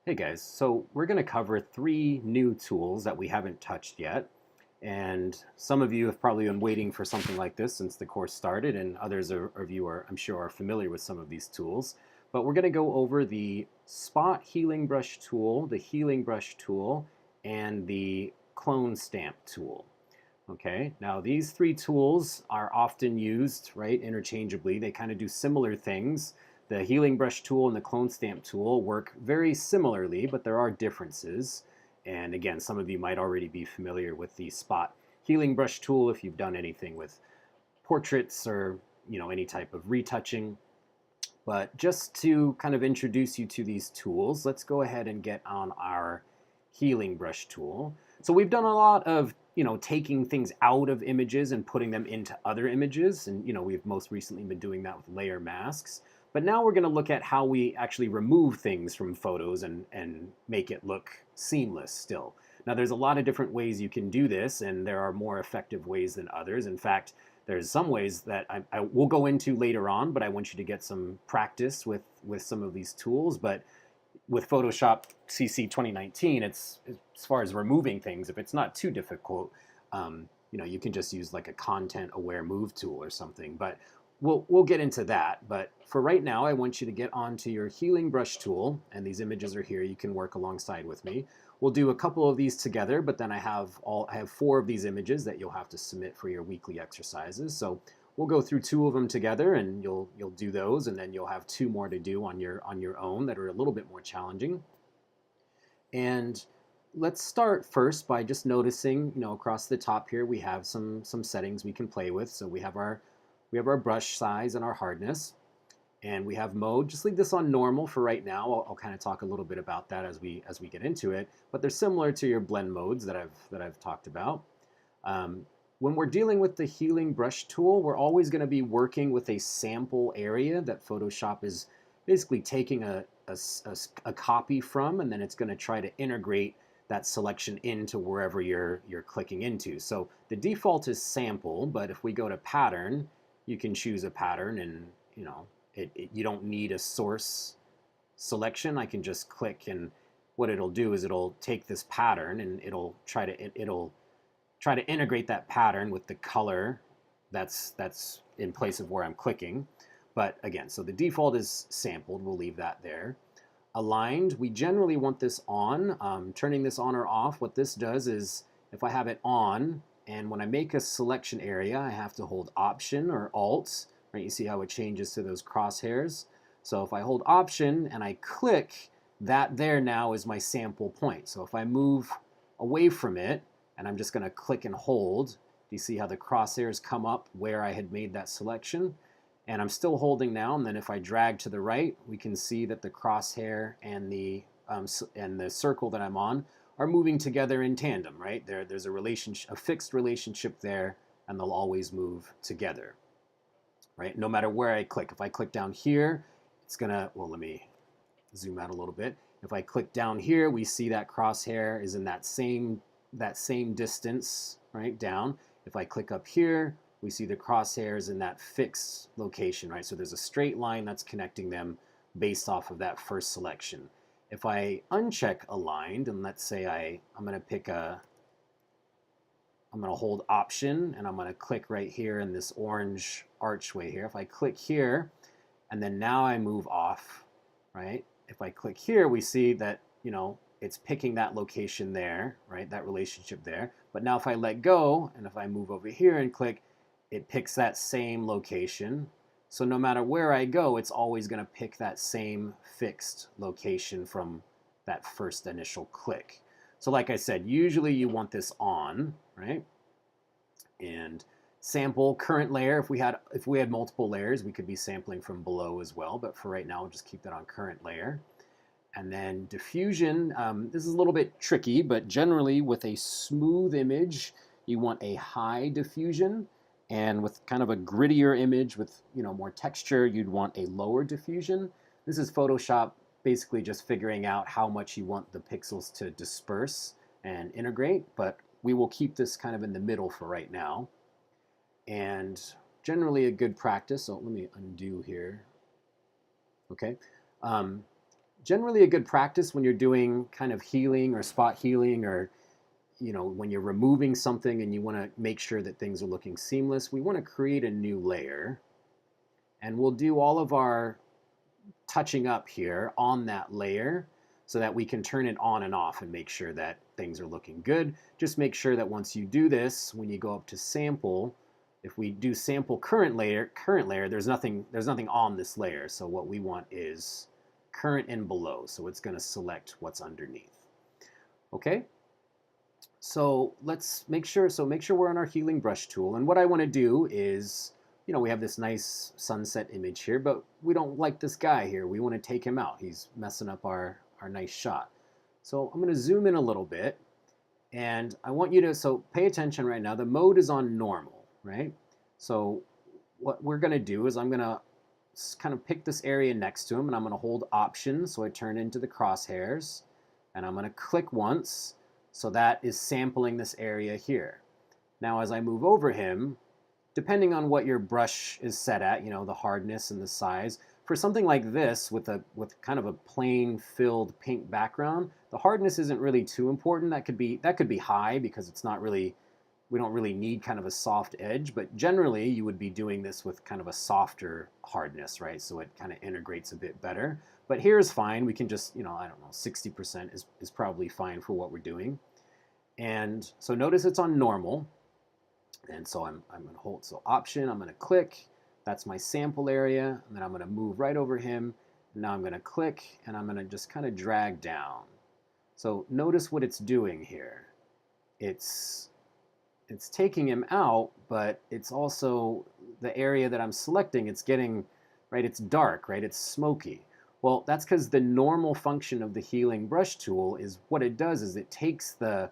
Hey guys, so we're going to cover three new tools that we haven't touched yet. And some of you have probably been waiting for something like this since the course started, and others of you are, I'm sure, are familiar with some of these tools. But we're going to go over the Spot Healing Brush tool, the Healing Brush tool, and the Clone Stamp tool. Okay, now these three tools are often used, right, interchangeably. They kind of do similar things. The healing brush tool and the clone stamp tool work very similarly, but there are differences. And again, some of you might already be familiar with the spot healing brush tool if you've done anything with portraits or any type of retouching. But just to kind of introduce you to these tools, let's go ahead and get on our healing brush tool. So we've done a lot of taking things out of images and putting them into other images, and we've most recently been doing that with layer masks. But now we're going to look at how we actually remove things from photos and make it look seamless still. Now there's a lot of different ways you can do this, and there are more effective ways than others. In fact, there's some ways that I will go into later on, but I want you to get some practice with some of these tools. But with Photoshop CC 2019, it's as far as removing things, if it's not too difficult, you can just use like a content aware move tool or something. But we'll get into that. But for right now, I want you to get onto your healing brush tool, and these images are here. You can work alongside with me. We'll do a couple of these together, but then I have four of these images that you'll have to submit for your weekly exercises. So we'll go through two of them together, and you'll do those, and then you'll have two more to do on your own that are a little bit more challenging. And let's start first by just noticing, across the top here we have some settings we can play with. So we have our brush size and our hardness, and we have mode. Just leave this on normal for right now. I'll kind of talk a little bit about that as we get into it. But they're similar to your blend modes that I've talked about. When we're dealing with the healing brush tool, we're always going to be working with a sample area that Photoshop is basically taking a copy from, and then it's going to try to integrate that selection into wherever you're clicking into. So the default is sample, but if we go to pattern, you can choose a pattern, and you don't need a source selection. I can just click, and what it'll do is it'll take this pattern and it'll try to integrate that pattern with the color that's in place of where I'm clicking. But again, so the default is sampled. We'll leave that there. Aligned, we generally want this on. Turning this on or off, what this does is if I have it on, and when I make a selection area, I have to hold Option or Alt. Right? You see how it changes to those crosshairs? So if I hold Option and I click, that there now is my sample point. So if I move away from it, and I'm just going to click and hold, do you see how the crosshairs come up where I had made that selection? And I'm still holding now, and then if I drag to the right, we can see that the crosshair and the circle that I'm on are moving together in tandem, right? There's a fixed relationship there, and they'll always move together, right? No matter where I click. If I click down here, it's gonna, well, let me zoom out a little bit. If I click down here, we see that crosshair is in that same distance, right, down. If I click up here, we see the crosshairs in that fixed location, right? So there's a straight line that's connecting them based off of that first selection. If I uncheck aligned, and let's say I'm going to hold Option, and I'm going to click right here in this orange archway here. If I click here, and then now I move off, right? If I click here, we see that, it's picking that location there, right? That relationship there. But now if I let go, and if I move over here and click, it picks that same location. So no matter where I go, it's always going to pick that same fixed location from that first initial click. So like I said, usually you want this on, right? And sample current layer. If we had multiple layers, we could be sampling from below as well. But for right now, we'll just keep that on current layer. And then diffusion, this is a little bit tricky, but generally with a smooth image, you want a high diffusion. And with kind of a grittier image with more texture, you'd want a lower diffusion. This is Photoshop basically just figuring out how much you want the pixels to disperse and integrate, but we will keep this kind of in the middle for right now. And generally a good practice, so let me undo here. Okay. generally a good practice when you're doing kind of healing or spot healing, or when you're removing something and you want to make sure that things are looking seamless, we want to create a new layer, and we'll do all of our touching up here on that layer so that we can turn it on and off and make sure that things are looking good. Just make sure that once you do this, when you go up to sample, if we do sample current layer, there's nothing on this layer. So what we want is current and below. So it's going to select what's underneath. Okay. So let's make sure we're on our healing brush tool. And what I want to do is, we have this nice sunset image here, but we don't like this guy here. We want to take him out. He's messing up our nice shot. So I'm going to zoom in a little bit, and I want you to, so pay attention right now. The mode is on normal, right? So what we're going to do is I'm going to kind of pick this area next to him, and I'm going to hold Option so I turn into the crosshairs, and I'm going to click once, so that is sampling this area here. Now as I move over him, depending on what your brush is set at, the hardness and the size, for something like this with kind of a plain filled pink background, the hardness isn't really too important. That could be high because it's not really, we don't really need kind of a soft edge, but generally you would be doing this with kind of a softer hardness, right? So it kind of integrates a bit better. But here's fine. We can just, I don't know, 60% is probably fine for what we're doing. And so notice it's on normal. And so I'm going to hold, so Option, I'm going to click. That's my sample area. And then I'm going to move right over him. And now I'm going to click, and I'm going to just kind of drag down. So notice what it's doing here. It's taking him out, but it's also the area that I'm selecting. It's getting, right, it's dark, right? It's smoky. Well, that's because the normal function of the healing brush tool is what it does is it takes the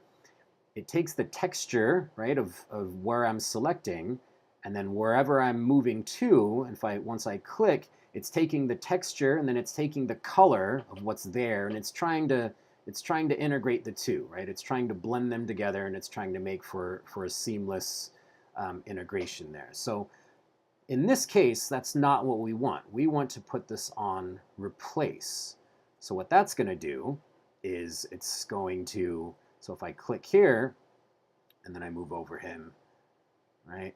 texture, right, of where I'm selecting, and then wherever I'm moving to, and once I click, it's taking the texture and then it's taking the color of what's there, and it's trying to integrate the two, right? It's trying to blend them together, and it's trying to make for a seamless integration there. So in this case, that's not what we want. We want to put this on replace. So what that's going to do is it's going to, so if I click here and then I move over him, right?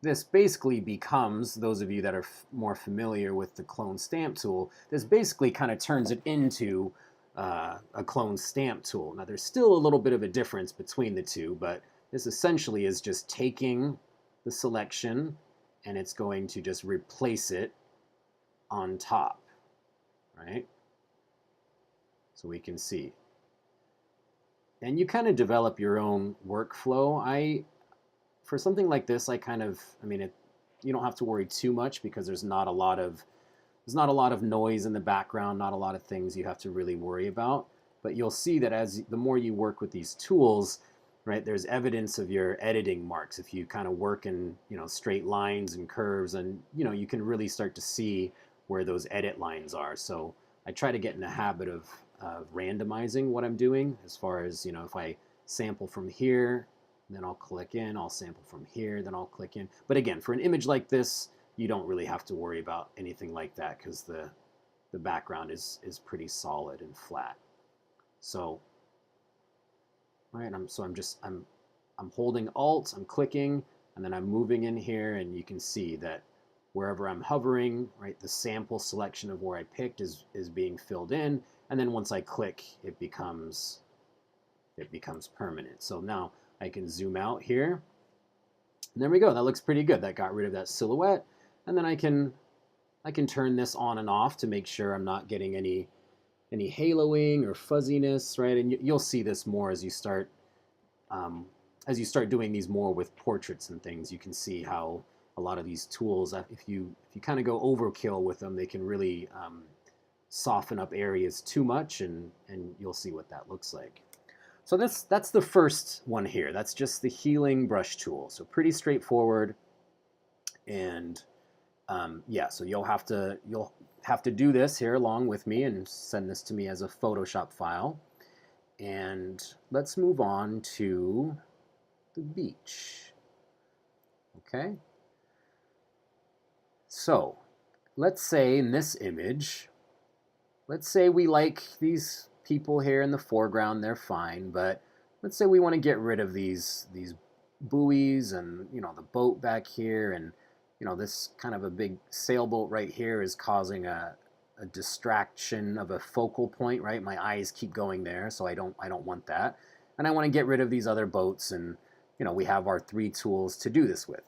This basically becomes, those of you that are more familiar with the clone stamp tool, this basically kind of turns it into a clone stamp tool. Now there's still a little bit of a difference between the two, but this essentially is just taking the selection and it's going to just replace it on top, right? So we can see. And you kind of develop your own workflow. For something like this, you don't have to worry too much because there's not a lot of noise in the background, not a lot of things you have to really worry about. But you'll see that the more you work with these tools, right, there's evidence of your editing marks. If you kind of work in, straight lines and curves, and, you can really start to see where those edit lines are. So I try to get in the habit of randomizing what I'm doing, as far as, if I sample from here, then I'll click in, I'll sample from here, then I'll click in. But again, for an image like this, you don't really have to worry about anything like that because the background is pretty solid and flat. So, all right, I'm holding Alt, I'm clicking, and then I'm moving in here, and you can see that wherever I'm hovering, right, the sample selection of where I picked is being filled in, and then once I click, it becomes permanent. So now I can zoom out here, and there we go. That looks pretty good. That got rid of that silhouette, and then I can turn this on and off to make sure I'm not getting any haloing or fuzziness, right? And you'll see this more as you start doing these more with portraits and things. You can see how a lot of these tools, if you kind of go overkill with them, they can really soften up areas too much, and you'll see what that looks like. So that's the first one here. That's just the healing brush tool. So pretty straightforward. And yeah, so you'll have to do this here along with me and send this to me as a Photoshop file. And let's move on to the beach. Okay. So let's say in this image, let's say we like these people here in the foreground, they're fine, but let's say we want to get rid of these buoys and, you know, the boat back here, and, you know, this kind of a big sailboat right here is causing a distraction of a focal point, right? My eyes keep going there, so I don't want that. And I want to get rid of these other boats, and, you know, we have our 3 tools to do this with.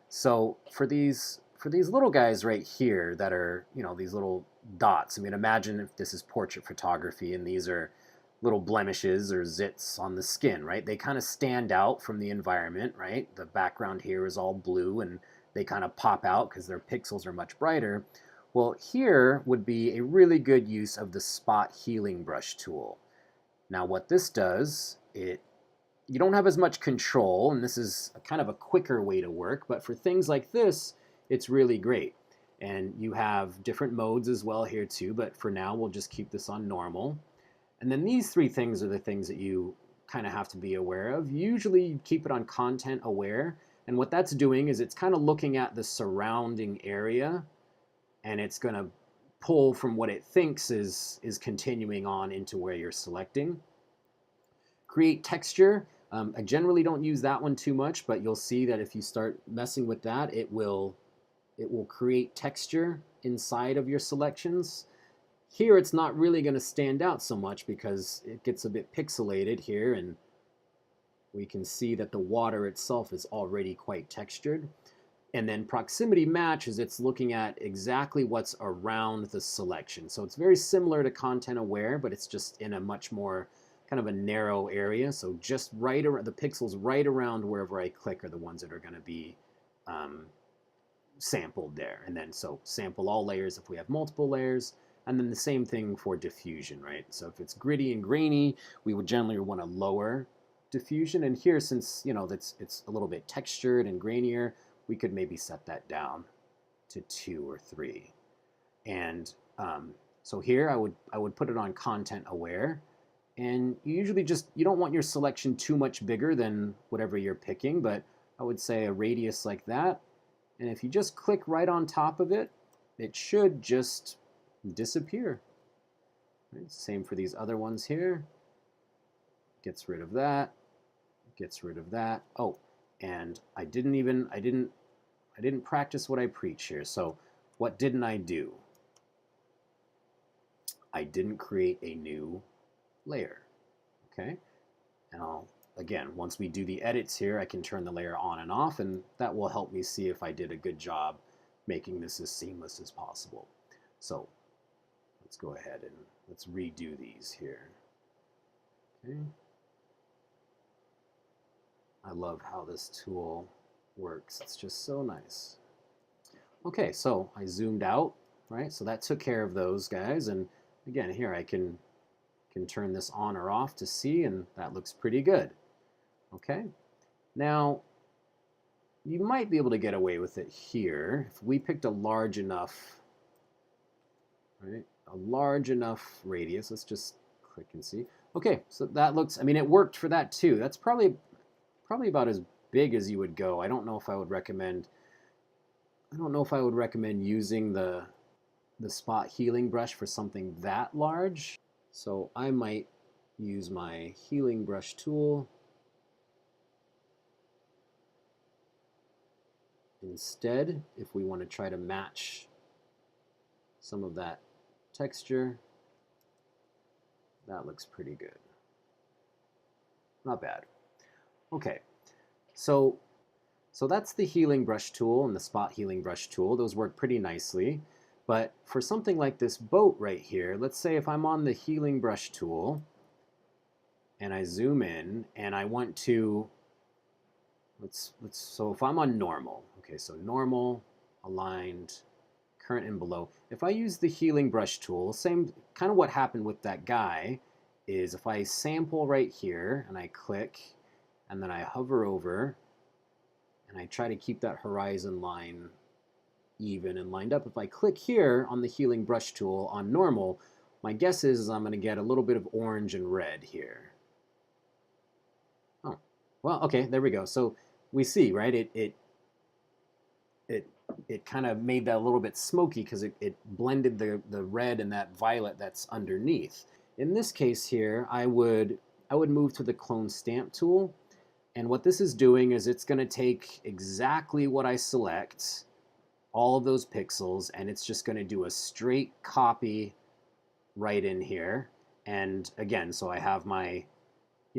So for these little guys right here that are, you know, these little dots. I mean, imagine if this is portrait photography and these are little blemishes or zits on the skin, right? They kind of stand out from the environment, right? The background here is all blue and they kind of pop out because their pixels are much brighter. Well, here would be a really good use of the spot healing brush tool. Now what this does, you don't have as much control, and this is kind of a quicker way to work, but for things like this, it's really great. And you have different modes as well here too, but for now we'll just keep this on normal. And then these 3 things are the things that you kind of have to be aware of. Usually you keep it on content aware, and what that's doing is it's kind of looking at the surrounding area, and it's going to pull from what it thinks is continuing on into where you're selecting. Create texture. I generally don't use that one too much, but you'll see that if you start messing with that, it will create texture inside of your selections. Here it's not really going to stand out so much because it gets a bit pixelated here, and we can see that the water itself is already quite textured. And then proximity match is it's looking at exactly what's around the selection. So it's very similar to content aware, but it's just in a much more kind of a narrow area. So just right around the pixels right around wherever I click are the ones that are going to be sampled there. And then so sample all layers if we have multiple layers. And then the same thing for diffusion, right? So if it's gritty and grainy, we would generally want to lower diffusion. And here, since, you know, it's a little bit textured and grainier, we could maybe set that down to 2 or 3. And so here I would put it on content aware. And you usually you don't want your selection too much bigger than whatever you're picking, but I would say a radius like that. And if you just click right on top of it, it should just disappear. Right? Same for these other ones here. Gets rid of that. Gets rid of that. Oh, and I didn't practice what I preach here. So what didn't I do? I didn't create a new layer. Okay? And again, once we do the edits here, I can turn the layer on and off, and that will help me see if I did a good job making this as seamless as possible. So let's go ahead and let's redo these here. Okay. I love how this tool works. It's just so nice. Okay, so I zoomed out, right? So that took care of those guys. And again, here I can turn this on or off to see, and that looks pretty good. Okay, now you might be able to get away with it here if we picked a large enough, right? A large enough radius. Let's just click and see. Okay, so that looks, I mean, it worked for that too. That's probably about as big as you would go. I don't know if I would recommend using the spot healing brush for something that large. So I might use my healing brush tool instead if we want to try to match some of that texture. That looks pretty good. Not bad. Okay, so that's the healing brush tool and the spot healing brush tool. Those work pretty nicely. But for something like this boat right here, let's say if I'm on the healing brush tool and I zoom in and I want to, so if I'm on normal, okay, so normal, aligned, current and below. If I use the healing brush tool, same kind of what happened with that guy is if I sample right here and I click and then I hover over and I try to keep that horizon line even and lined up. If I click here on the healing brush tool on normal, my guess is I'm going to get a little bit of orange and red here. Oh, well, okay, there we go. So we see, right? It it kind of made that a little bit smoky because it blended the red and that violet that's underneath. In this case here, I would move to the clone stamp tool, and what this is doing is it's going to take exactly what I select, all of those pixels, and it's just going to do a straight copy right in here. And again, so I have my,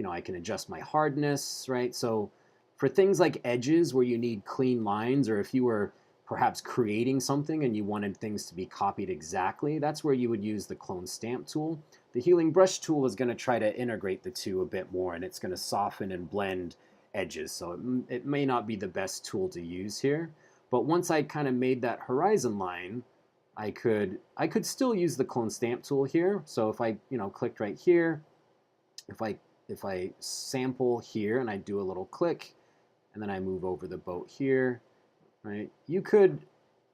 I can adjust my hardness, right? So for things like edges where you need clean lines, or if you were perhaps creating something and you wanted things to be copied exactly, that's where you would use the clone stamp tool. The healing brush tool is going to try to integrate the two a bit more, and it's going to soften and blend edges. So it may not be the best tool to use here. But once I kind of made that horizon line, I could still use the clone stamp tool here. So if I clicked right here, if I sample here and I do a little click, and then I move over the boat here, right? You could,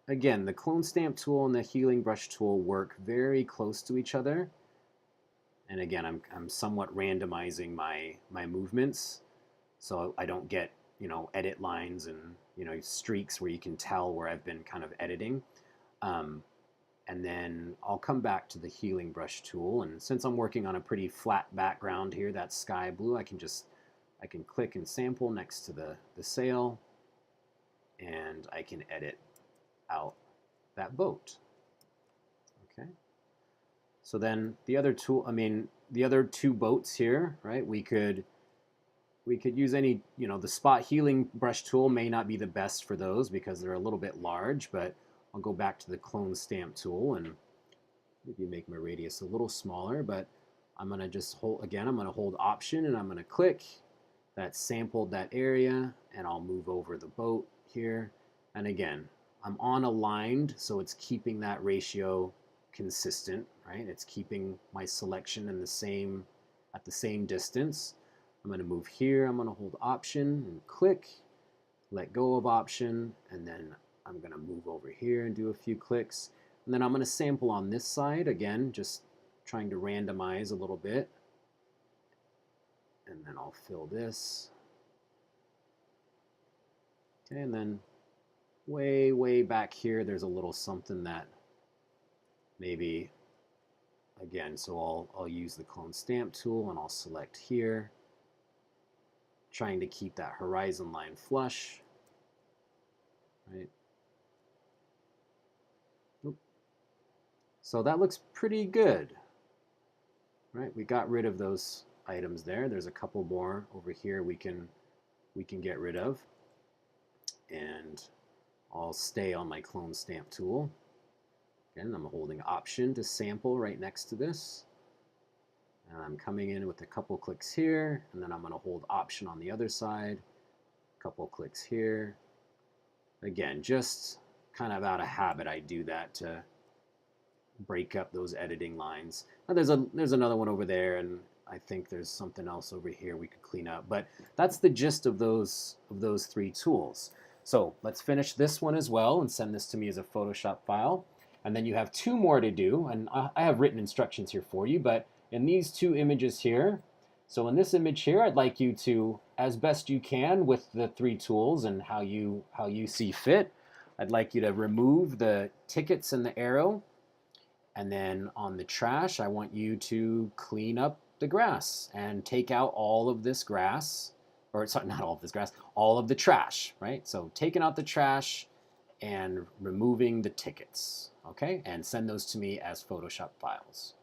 again, the clone stamp tool and the healing brush tool work very close to each other. And again, I'm somewhat randomizing my movements, so I don't get edit lines and streaks where you can tell where I've been kind of editing. And then I'll come back to the healing brush tool, and since I'm working on a pretty flat background here, that's sky blue, I can click and sample next to the sail, and I can edit out that boat. Okay. So then the other tool, the other two boats here, right? We could use any, the spot healing brush tool may not be the best for those because they're a little bit large, but I'll go back to the clone stamp tool and maybe make my radius a little smaller, but I'm going to just hold, again, I'm going to hold Option and I'm going to click. That sampled that area, and I'll move over the boat here. And again, I'm on aligned, so it's keeping that ratio consistent, right? It's keeping my selection in at the same distance. I'm going to move here, I'm going to hold Option and click, let go of Option, and then I'm going to move over here and do a few clicks. And then I'm going to sample on this side, again, just trying to randomize a little bit. And then I'll fill this. Okay, and then way back here, there's a little something that maybe, again, so I'll use the clone stamp tool and I'll select here, trying to keep that horizon line flush, right? So that looks pretty good, right? We got rid of those items there. There's a couple more over here we can get rid of, and I'll stay on my clone stamp tool. Again, I'm holding Option to sample right next to this, and I'm coming in with a couple clicks here, and then I'm going to hold Option on the other side, a couple clicks here. Again, just kind of out of habit, I do that to break up those editing lines. Now there's another one over there, and I think there's something else over here we could clean up. But that's the gist of those three tools. So let's finish this one as well and send this to me as a Photoshop file. And then you have two more to do, and I have written instructions here for you, but in these two images here, so in this image here, I'd like you to, as best you can with the three tools and how you see fit, I'd like you to remove the tickets and the arrow. And then on the trash, I want you to clean up the grass and take out all of this grass, or sorry, not all of this grass, all of the trash, right? So taking out the trash and removing the tickets, okay? And send those to me as Photoshop files.